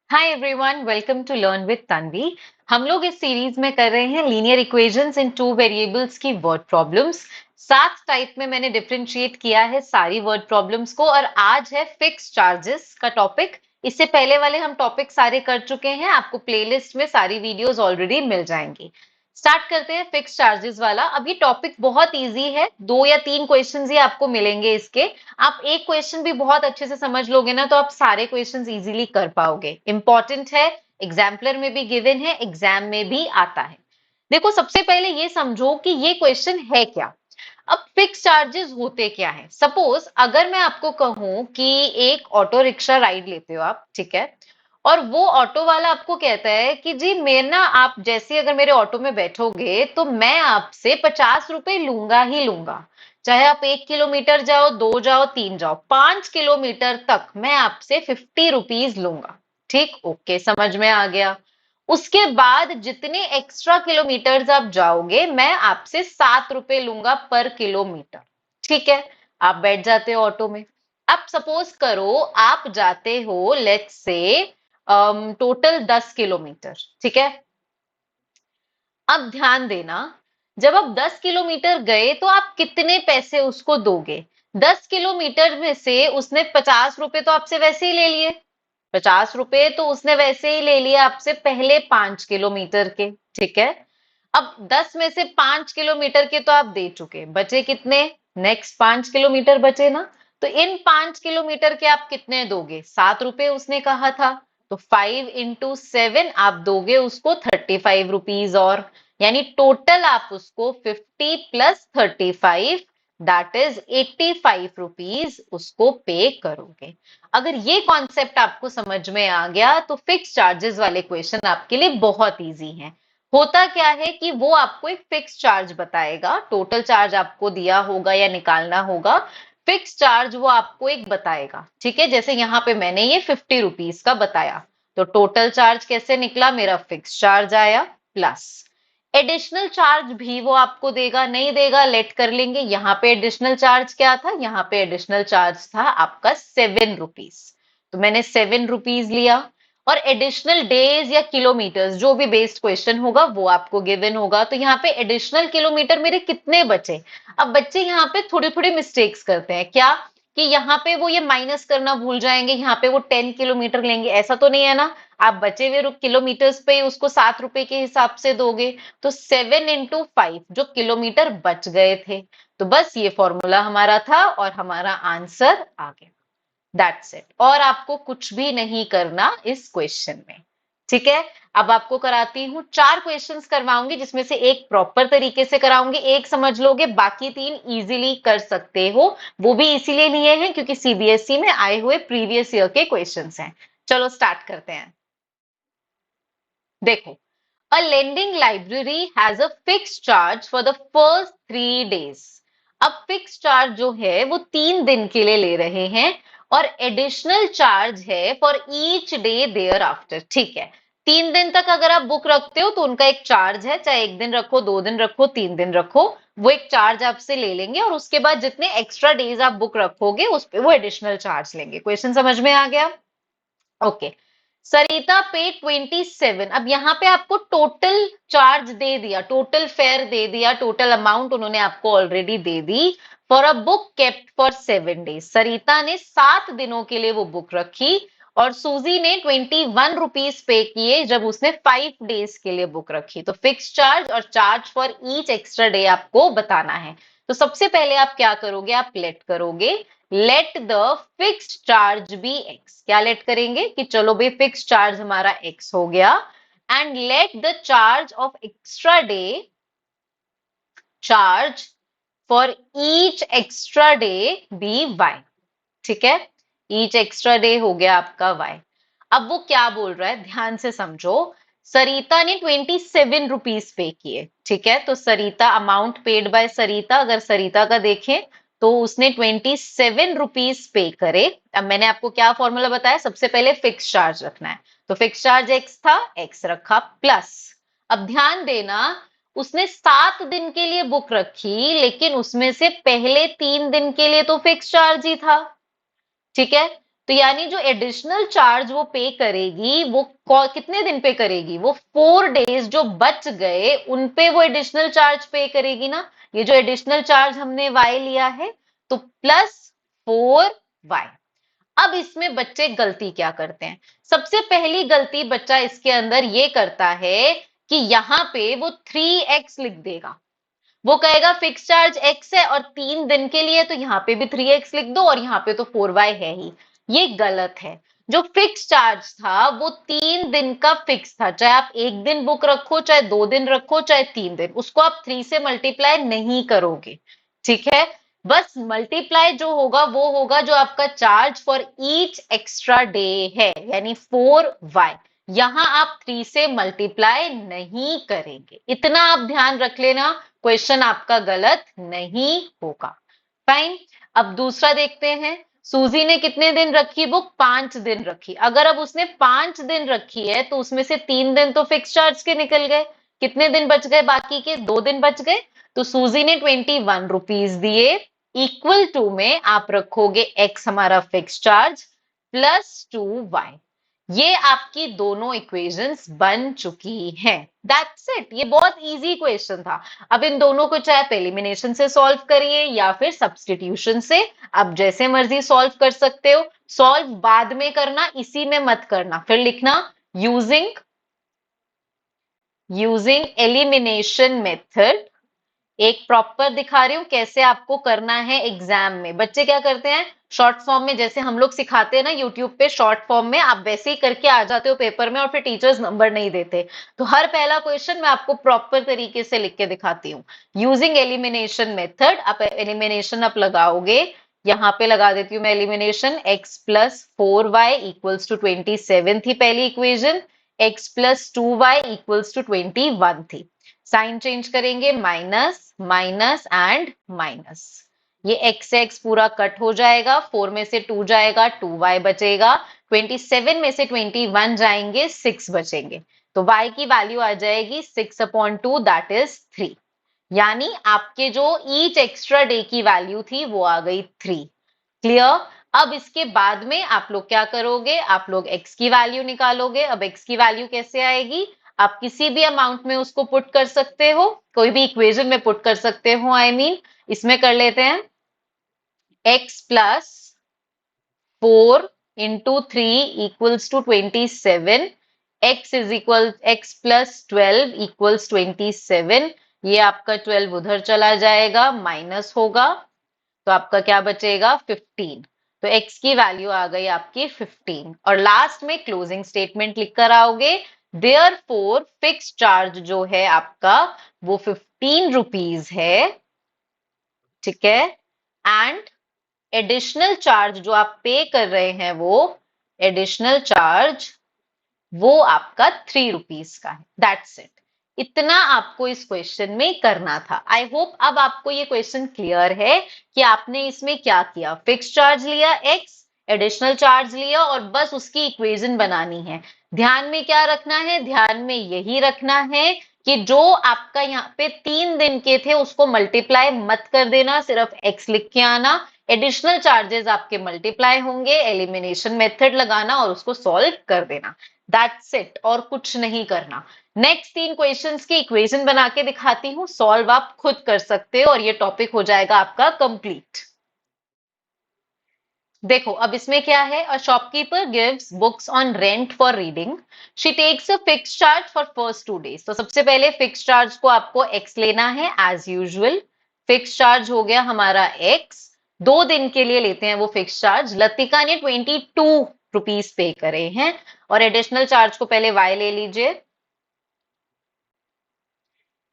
Hi everyone, welcome to learn with Tanvi. हम लोग इस सीरीज में कर रहे हैं linear equations in two variables की वर्ड प्रॉब्लम्स। 7 टाइप में मैंने डिफरेंशिएट किया है सारी वर्ड प्रॉब्लम्स को, और आज है फिक्स चार्जेस का टॉपिक। इससे पहले वाले हम टॉपिक सारे कर चुके हैं, आपको प्लेलिस्ट में सारी वीडियोस ऑलरेडी मिल जाएंगी। स्टार्ट करते हैं फिक्स चार्जेस वाला। अब ये टॉपिक बहुत इजी है, 2 या 3 क्वेश्चंस ही आपको मिलेंगे इसके। आप एक क्वेश्चन भी बहुत अच्छे से समझ लोगे ना, तो आप सारे क्वेश्चंस इजीली कर पाओगे। इंपॉर्टेंट है, एग्जाम्पलर में भी गिवन है, एग्जाम में भी आता है। देखो, सबसे पहले ये समझो कि ये क्वेश्चन है क्या। अब फिक्स चार्जेस होते क्या है। सपोज अगर मैं आपको कहूं कि एक ऑटो रिक्शा राइड लेते हो आप, ठीक है, और वो ऑटो वाला आपको कहता है कि जी मैं ना, आप जैसे अगर मेरे ऑटो में बैठोगे तो मैं आपसे 50 रुपए लूंगा ही लूंगा। चाहे आप 1 किलोमीटर जाओ, 2 जाओ, 3 जाओ, 5 किलोमीटर तक मैं आपसे 50 रुपीज लूंगा। ठीक, ओके, समझ में आ गया। उसके बाद जितने एक्स्ट्रा किलोमीटर्स आप जाओगे मैं आपसे 7 रुपए लूंगा पर किलोमीटर। ठीक है, आप बैठ जाते हो ऑटो में। अब सपोज करो आप जाते हो, लेट्स से टोटल 10 किलोमीटर, ठीक है। अब ध्यान देना, जब आप 10 किलोमीटर गए तो आप कितने पैसे उसको दोगे। 10 किलोमीटर में से उसने 50 रुपए तो आपसे वैसे ही ले लिए। 50 रुपए तो उसने वैसे ही ले लिए आपसे पहले 5 किलोमीटर के, ठीक है। अब 10 में से 5 किलोमीटर के तो आप दे चुके, बचे कितने। नेक्स्ट 5 किलोमीटर बचे ना। तो इन 5 किलोमीटर के आप कितने दोगे, 7 रुपए उसने कहा था। तो 5 into 7 आप दोगे उसको 35 रुपीज, और यानी टोटल आप उसको 50 + 35, दैट इज 85 रुपीज उसको पे करोगे। अगर ये कॉन्सेप्ट आपको समझ में आ गया तो फिक्स चार्जेस वाले क्वेश्चन आपके लिए बहुत इजी हैं। होता क्या है कि वो आपको एक फिक्स चार्ज बताएगा, टोटल चार्ज आपको दिया होगा या निकालना होगा, फिक्स चार्ज वो आपको एक बताएगा। ठीक है, जैसे यहाँ पे मैंने ये 50 रुपीज का बताया, तो टोटल चार्ज कैसे निकला, मेरा फिक्स चार्ज आया प्लस एडिशनल चार्ज भी वो आपको देगा, नहीं देगा लेट कर लेंगे। यहाँ पे एडिशनल चार्ज क्या था, यहाँ पे एडिशनल चार्ज था आपका 7 रुपीज, तो मैंने 7 रुपीज लिया। और एडिशनल डेज या किलोमीटर्स, जो भी बेस्ड क्वेश्चन होगा वो आपको गिवन होगा। तो यहाँ पे एडिशनल किलोमीटर मेरे कितने बचे। अब बच्चे यहाँ पे थोड़ी थोड़ी मिस्टेक्स करते हैं, क्या कि यहाँ पे वो ये माइनस करना भूल जाएंगे, यहाँ पे वो 10 किलोमीटर लेंगे, ऐसा तो नहीं है ना। आप बचे हुए किलोमीटर्स पे उसको 7 रुपए के हिसाब से दोगे। तो 7 into 5 जो किलोमीटर बच गए थे। तो बस ये फॉर्मूला हमारा था और हमारा आंसर आ गया। दैट्स इट, और आपको कुछ भी नहीं करना इस क्वेश्चन में। ठीक है, अब आपको कराती हूँ 4 क्वेश्चंस करवाऊंगी, जिसमें से एक प्रॉपर तरीके से कराऊंगी, एक समझ लोगे, बाकी 3 इजीली कर सकते हो। वो भी इसीलिए लिए हैं क्योंकि सीबीएसई में आए हुए प्रीवियस ईयर के क्वेश्चंस हैं। चलो स्टार्ट करते हैं। देखो, A lending library has a fixed charge for the first 3 days. अब फिक्स चार्ज जो है वो 3 दिन के लिए ले रहे हैं, और एडिशनल चार्ज है for each day thereafter. ठीक है, 3 दिन तक अगर आप बुक रखते हो तो उनका एक चार्ज है, चाहे 1 दिन रखो, 2 दिन रखो, 3 दिन रखो, वो एक चार्ज आपसे ले लेंगे, और उसके बाद जितने एक्स्ट्रा डेज आप बुक रखोगे उस पर वो एडिशनल चार्ज लेंगे। क्वेश्चन समझ में आ गया। ओके, सरिता पे 27। अब यहाँ पे आपको टोटल चार्ज दे दिया, टोटल फेयर दे दिया, टोटल अमाउंट उन्होंने आपको ऑलरेडी दे दी। For a book kept for 7 days, Sarita ने 7 दिनों के लिए वो बुक रखी, और सूजी ने 21 रुपीज पे किए जब उसने 5 डेज के लिए बुक रखी। तो फिक्स चार्ज और charge for each extra day आपको बताना है। तो सबसे पहले आप क्या करोगे, आप लेट करोगे, let the fixed charge be x. क्या लेट करेंगे कि चलो भाई फिक्स्ड चार्ज हमारा एक्स हो गया, and let the charge of extra day, charge for each extra day be y. ठीक है, ईच एक्स्ट्रा डे हो गया आपका वाई। अब वो क्या बोल रहा है, ध्यान से समझो। सरिता ने 27 रुपीज पे किए, ठीक है, तो सरिता, अमाउंट पेड बाय सरिता, अगर सरिता का देखें तो उसने 27 रुपीज पे करे। अब मैंने आपको क्या फॉर्मूला बताया, सबसे पहले फिक्स चार्ज रखना है, तो फिक्स चार्ज एक्स था, एक्स रखा प्लस। अब ध्यान देना, उसने 7 दिन के लिए बुक रखी, लेकिन उसमें से पहले 3 दिन के लिए तो फिक्स चार्ज ही था। ठीक है, तो यानी जो एडिशनल चार्ज वो पे करेगी वो कितने दिन पे करेगी, वो 4 डेज जो बच गए उन पे वो एडिशनल चार्ज पे करेगी ना। ये जो एडिशनल चार्ज हमने y लिया है तो +4y। अब इसमें बच्चे गलती क्या करते हैं, सबसे पहली गलती बच्चा इसके अंदर ये करता है कि यहां पे वो 3x लिख देगा। वो कहेगा फिक्स चार्ज x है और 3 दिन के लिए, तो यहाँ पे भी 3x लिख दो और यहाँ पे तो 4y है ही। ये गलत है। जो फिक्स चार्ज था वो 3 दिन का फिक्स था, चाहे आप 1 दिन बुक रखो, चाहे 2 दिन रखो, चाहे 3 दिन, उसको आप 3 से मल्टीप्लाई नहीं करोगे। ठीक है, बस मल्टीप्लाई जो होगा वो होगा जो आपका charge for each extra day है, यानी 4y। यहां आप 3 से मल्टीप्लाई नहीं करेंगे, इतना आप ध्यान रख लेना, क्वेश्चन आपका गलत नहीं होगा। फाइन। अब दूसरा देखते हैं, सूजी ने कितने दिन रखी बुक, 5 दिन रखी। अगर अब उसने 5 दिन रखी है तो उसमें से 3 दिन तो फिक्स चार्ज के निकल गए, कितने दिन बच गए बाकी के, 2 दिन बच गए। तो सूजी ने 21 रुपीज दिए, इक्वल टू में आप रखोगे x हमारा फिक्स चार्ज +2y। ये आपकी दोनों इक्वेशंस बन चुकी हैं। दैट्स इट, ये बहुत इजी क्वेश्चन था। अब इन दोनों को चाहे आप एलिमिनेशन से सॉल्व करिए या फिर सब्स्टिट्यूशन से, आप जैसे मर्जी सॉल्व कर सकते हो। सॉल्व बाद में करना, इसी में मत करना, फिर लिखना यूजिंग एलिमिनेशन मेथड। एक प्रॉपर दिखा रही हूं कैसे आपको करना है एग्जाम में। बच्चे क्या करते हैं, शॉर्ट फॉर्म में जैसे हम लोग सिखाते हैं ना यूट्यूब पे, शॉर्ट फॉर्म में आप वैसे ही करके आ जाते हो पेपर में और फिर टीचर्स नंबर नहीं देते। तो हर पहला क्वेश्चन मैं आपको प्रॉपर तरीके से लिख के दिखाती हूँ। यूजिंग एलिमिनेशन मेथड, आप एलिमिनेशन आप लगाओगे, यहाँ पे लगा देती हूँ मैं एलिमिनेशन, x+4y = 27 थी पहली इक्वेशन, x+2y = 21 थी। साइन चेंज करेंगे, माइनस माइनस एंड माइनस, ये x से x पूरा कट हो जाएगा, 4 में से 2 जाएगा, 2y बचेगा, 27 में से 21 जाएंगे, 6 बचेंगे। तो y की वैल्यू आ जाएगी 6/2, दैट इज 3। यानी आपके जो ईच एक्स्ट्रा डे की वैल्यू थी वो आ गई 3। क्लियर। अब इसके बाद में आप लोग क्या करोगे, आप लोग x की वैल्यू निकालोगे। अब x की वैल्यू कैसे आएगी, आप किसी भी अमाउंट में उसको पुट कर सकते हो, कोई भी इक्वेशन में पुट कर सकते हो। I mean, इसमें कर लेते हैं x+4 × 3 = 27, x+12 = 27। ये आपका 12 उधर चला जाएगा, माइनस होगा, तो आपका क्या बचेगा 15। तो x की वैल्यू आ गई आपकी 15। और लास्ट में क्लोजिंग स्टेटमेंट लिख कर आओगे, देयरफॉर फिक्स चार्ज जो है आपका वो 15 रुपीज है। ठीक है, एंड एडिशनल चार्ज जो आप पे कर रहे हैं वो एडिशनल चार्ज वो आपका 3 रुपीज का है। दैट्स इट, इतना आपको इस क्वेश्चन में करना था। आई होप अब आपको ये क्वेश्चन क्लियर है कि आपने इसमें क्या किया, फिक्स चार्ज लिया x, एडिशनल चार्ज लिया और बस उसकी इक्वेशन बनानी है। ध्यान में क्या रखना है, ध्यान में यही रखना है कि जो आपका यहाँ पे 3 दिन के थे उसको मल्टीप्लाई मत कर देना, सिर्फ x लिख के आना। एडिशनल चार्जेस आपके मल्टीप्लाई होंगे, एलिमिनेशन मेथड लगाना और उसको सॉल्व कर देना। दैट्स इट, और कुछ नहीं करना। नेक्स्ट 3 क्वेश्चंस की इक्वेशन बना के दिखाती हूँ, सॉल्व आप खुद कर सकते हो और ये टॉपिक हो जाएगा आपका कंप्लीट। देखो अब इसमें क्या है, a shopkeeper gives books on rent for reading, she takes a fix charge for first 2 days. तो सबसे पहले फिक्स चार्ज को आपको x लेना है एज यूजुअल। फिक्स चार्ज हो गया हमारा x, 2 दिन के लिए लेते हैं वो फिक्स चार्ज। लतिका ने 22 रुपीज पे करे हैं और एडिशनल चार्ज को पहले y ले लीजिए,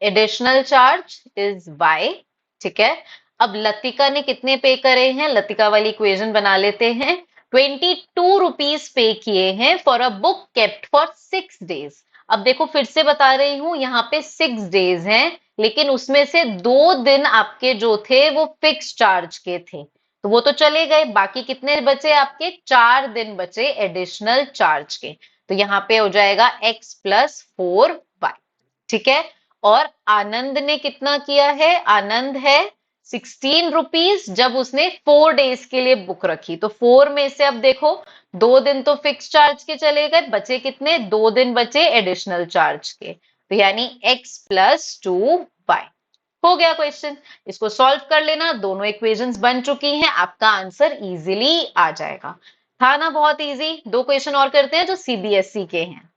एडिशनल चार्ज इज y। ठीक है, अब लतिका ने कितने पे करे हैं, लतिका वाली इक्वेशन बना लेते हैं। 22 रुपीज पे किए हैं for a book kept for 6 days. अब देखो फिर से बता रही हूं, यहाँ पे 6 डेज हैं, लेकिन उसमें से 2 दिन आपके जो थे वो फिक्स चार्ज के थे, तो वो तो चले गए। बाकी कितने बचे आपके, 4 दिन बचे एडिशनल चार्ज के। तो यहाँ पे हो जाएगा x+4y। ठीक है, और आनंद ने कितना किया है, आनंद है ₹16 जब उसने 4 डेज के लिए बुक रखी। तो 4 में से अब देखो 2 दिन तो फिक्स चार्ज के चले गए, बचे कितने? 2 दिन बचे एडिशनल चार्ज के, तो यानी x प्लस 2y। हो गया क्वेश्चन। इसको सॉल्व कर लेना, दोनों इक्वेशंस बन चुकी हैं, आपका आंसर इजीली आ जाएगा। था ना बहुत इजी। दो क्वेश्चन और करते हैं जो सीबीएसई के हैं।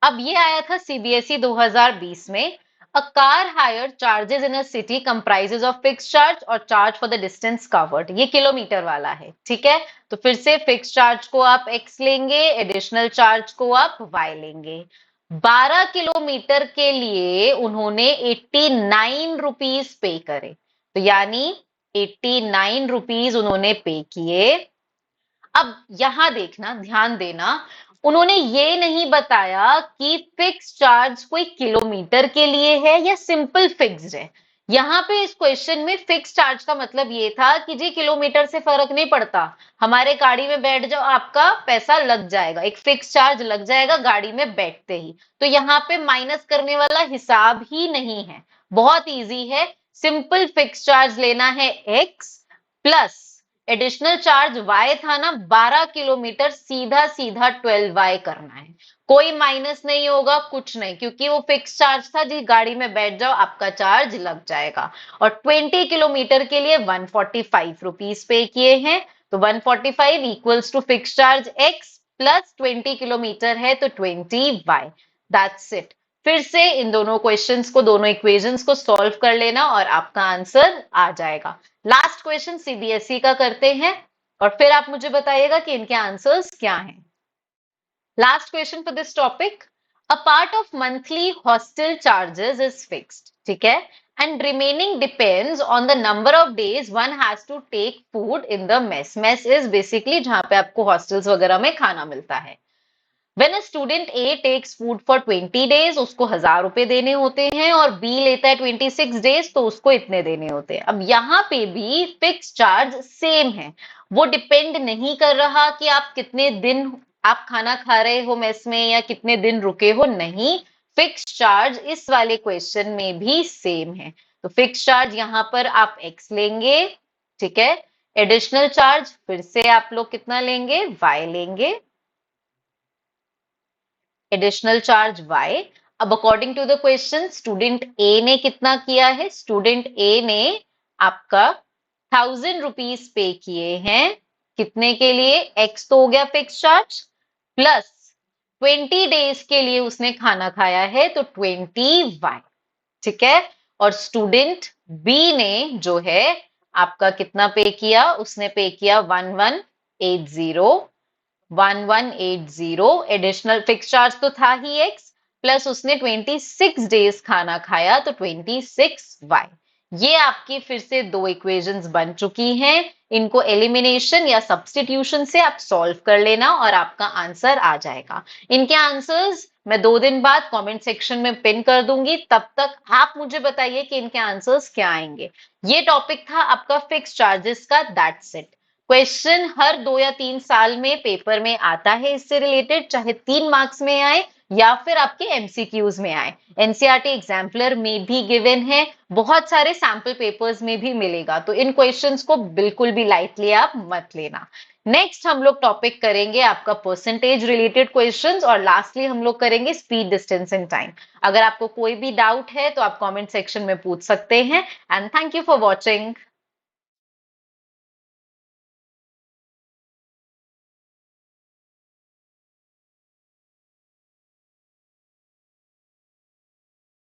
अब ये आया था सीबीएसई 2020 में। A car hire charges in a city comprises of fix charge और charge for the distance covered. ये किलोमीटर वाला है, ठीक है। तो फिर से फिक्स चार्ज को आप x लेंगे, एडिशनल चार्ज को आप y लेंगे। 12 किलोमीटर के लिए उन्होंने 89 रुपीज पे करे, तो यानी 89 रुपीज उन्होंने पे किए। अब यहां देखना, ध्यान देना, उन्होंने ये नहीं बताया कि फिक्स चार्ज कोई किलोमीटर के लिए है या सिंपल फिक्स्ड है। यहाँ पे इस क्वेश्चन में फिक्स चार्ज का मतलब ये था कि जी किलोमीटर से फर्क नहीं पड़ता, हमारे गाड़ी में बैठ जाओ, आपका पैसा लग जाएगा, एक फिक्स चार्ज लग जाएगा गाड़ी में बैठते ही। तो यहाँ पे माइनस करने वाला हिसाब ही नहीं है, बहुत इजी है। सिंपल फिक्स चार्ज लेना है x plus additional charge y था ना 12 किलोमीटर, सीधा सीधा 12y करना है। कोई माइनस नहीं होगा, कुछ नहीं, क्योंकि वो फिक्स चार्ज था जी, गाड़ी में बैठ जाओ आपका चार्ज लग जाएगा। और 20 किलोमीटर के लिए 145 रुपीज पे किए हैं, तो 145 equals to fix charge x plus 20 kilometre है तो 20y। That's it. फिर से इन दोनों क्वेश्चंस को, दोनों इक्वेशंस को सॉल्व कर लेना और आपका आंसर आ जाएगा। लास्ट क्वेश्चन सीबीएसई का करते हैं और फिर आप मुझे बताइएगा कि इनके आंसर्स क्या हैं। Last question for this topic. A part of monthly hostel charges is fixed, ठीक है, and remaining depends on the number of days one has to take food in the mess. Mess is basically जहां पे आपको hostels वगैरह में खाना मिलता है। When a student A takes food for 20 days, उसको 1000 रुपए देने होते हैं, और B लेता है 26 डेज, तो उसको इतने देने होते हैं। अब यहाँ पे भी फिक्स चार्ज सेम है, वो डिपेंड नहीं कर रहा कि आप कितने दिन आप खाना खा रहे हो मेस में या कितने दिन रुके हो, नहीं। फिक्स चार्ज इस वाले क्वेश्चन में भी सेम है। तो फिक्स चार्ज यहाँ पर आप x लेंगे, ठीक है। एडिशनल चार्ज फिर से आप लोग कितना लेंगे? y लेंगे, एडिशनल चार्ज y। अब according to the question student A ने कितना किया है? स्टूडेंट ए ने आपका 1000 रुपीज पे किए हैं, कितने के लिए? x तो हो गया फिक्स चार्ज, प्लस 20 डेज के लिए उसने खाना खाया है तो 20y, ठीक है। और स्टूडेंट बी ने जो है आपका कितना पे किया? उसने पे किया 1180, 1180। एडिशनल फिक्स चार्ज तो था ही x, प्लस उसने 26 डेज खाना खाया तो 26y। ये आपकी फिर से दो इक्वेशंस बन चुकी हैं। इनको एलिमिनेशन या सब्स्टिट्यूशन से आप सॉल्व कर लेना और आपका आंसर आ जाएगा। इनके आंसर्स मैं 2 दिन बाद कमेंट सेक्शन में पिन कर दूंगी, तब तक आप मुझे बताइए कि इनके आंसर्स क्या आएंगे। ये टॉपिक था आपका फिक्स चार्जेस का, दैट्स इट। क्वेश्चन हर 2 या 3 साल में पेपर में आता है इससे रिलेटेड, चाहे 3 मार्क्स में आए या फिर आपके एमसीक्यूज में आए। एनसीईआरटी एग्जाम्पलर में भी गिवन है, बहुत सारे सैंपल पेपर्स में भी मिलेगा, तो इन क्वेश्चंस को बिल्कुल भी लाइटली आप मत लेना। नेक्स्ट हम लोग टॉपिक करेंगे आपका परसेंटेज रिलेटेड क्वेश्चंस, और लास्टली हम लोग करेंगे स्पीड, डिस्टेंस एंड टाइम। अगर आपको कोई भी डाउट है तो आप कमेंट सेक्शन में पूछ सकते हैं। And thank you for watching.